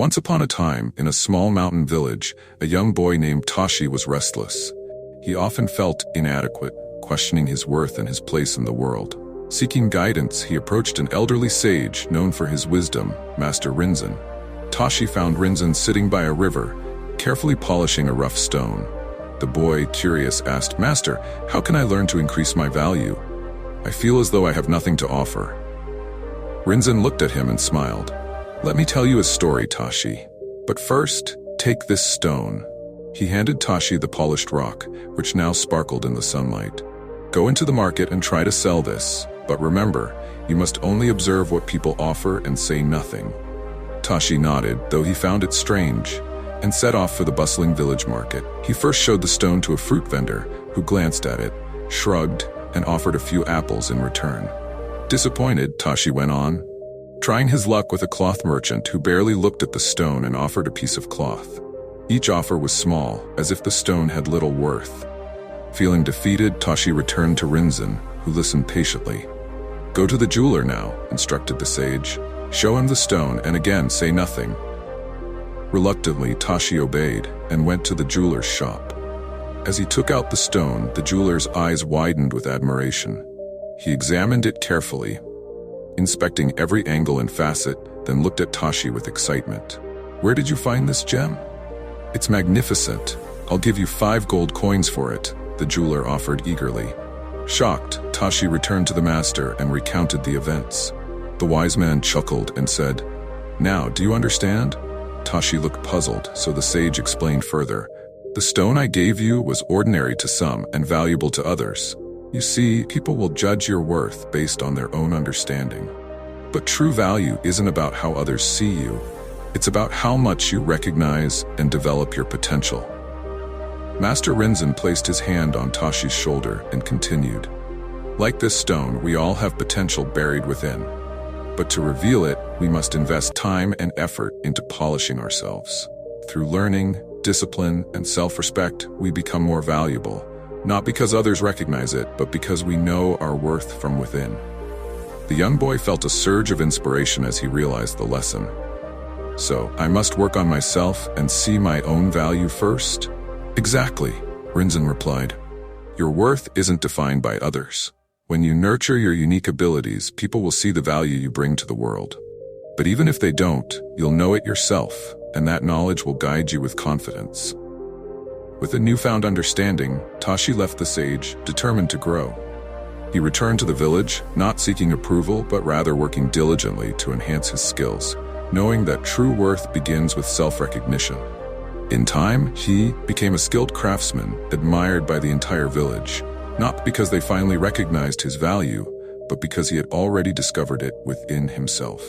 Once upon a time, in a small mountain village, a young boy named Tashi was restless. He often felt inadequate, questioning his worth and his place in the world. Seeking guidance, he approached an elderly sage known for his wisdom, Master Rinzen. Tashi found Rinzen sitting by a river, carefully polishing a rough stone. The boy, curious, asked, "Master, how can I learn to increase my value? I feel as though I have nothing to offer." Rinzen looked at him and smiled. "Let me tell you a story, Tashi. But first, take this stone." He handed Tashi the polished rock, which now sparkled in the sunlight. "Go into the market and try to sell this. But remember, you must only observe what people offer and say nothing." Tashi nodded, though he found it strange, and set off for the bustling village market. He first showed the stone to a fruit vendor, who glanced at it, shrugged, and offered a few apples in return. Disappointed, Tashi went on, trying his luck with a cloth merchant who barely looked at the stone and offered a piece of cloth. Each offer was small, as if the stone had little worth. Feeling defeated, Tashi returned to Rinzen, who listened patiently. "Go to the jeweler now," instructed the sage. "Show him the stone and again say nothing." Reluctantly, Tashi obeyed and went to the jeweler's shop. As he took out the stone, the jeweler's eyes widened with admiration. He examined it carefully, inspecting every angle and facet, then looked at Tashi with excitement. "Where did you find this gem?" "It's magnificent. I'll give you 5 gold coins for it," the jeweler offered eagerly. Shocked, Tashi returned to the master and recounted the events. The wise man chuckled and said, "Now, do you understand?" Tashi looked puzzled, so the sage explained further. "The stone I gave you was ordinary to some and valuable to others. You see, people will judge your worth based on their own understanding. But true value isn't about how others see you. It's about how much you recognize and develop your potential." Master Rinzen placed his hand on Tashi's shoulder and continued, "Like this stone, we all have potential buried within. But to reveal it, we must invest time and effort into polishing ourselves. Through learning, discipline, and self-respect, we become more valuable, not because others recognize it, but because we know our worth from within." The young boy felt a surge of inspiration as he realized the lesson. "So, I must work on myself and see my own value first?" "Exactly," Rinzen replied. "Your worth isn't defined by others. When you nurture your unique abilities, people will see the value you bring to the world. But even if they don't, you'll know it yourself, and that knowledge will guide you with confidence." With a newfound understanding, Tashi left the sage, determined to grow. He returned to the village, not seeking approval, but rather working diligently to enhance his skills, knowing that true worth begins with self-recognition. In time, he became a skilled craftsman, admired by the entire village, not because they finally recognized his value, but because he had already discovered it within himself.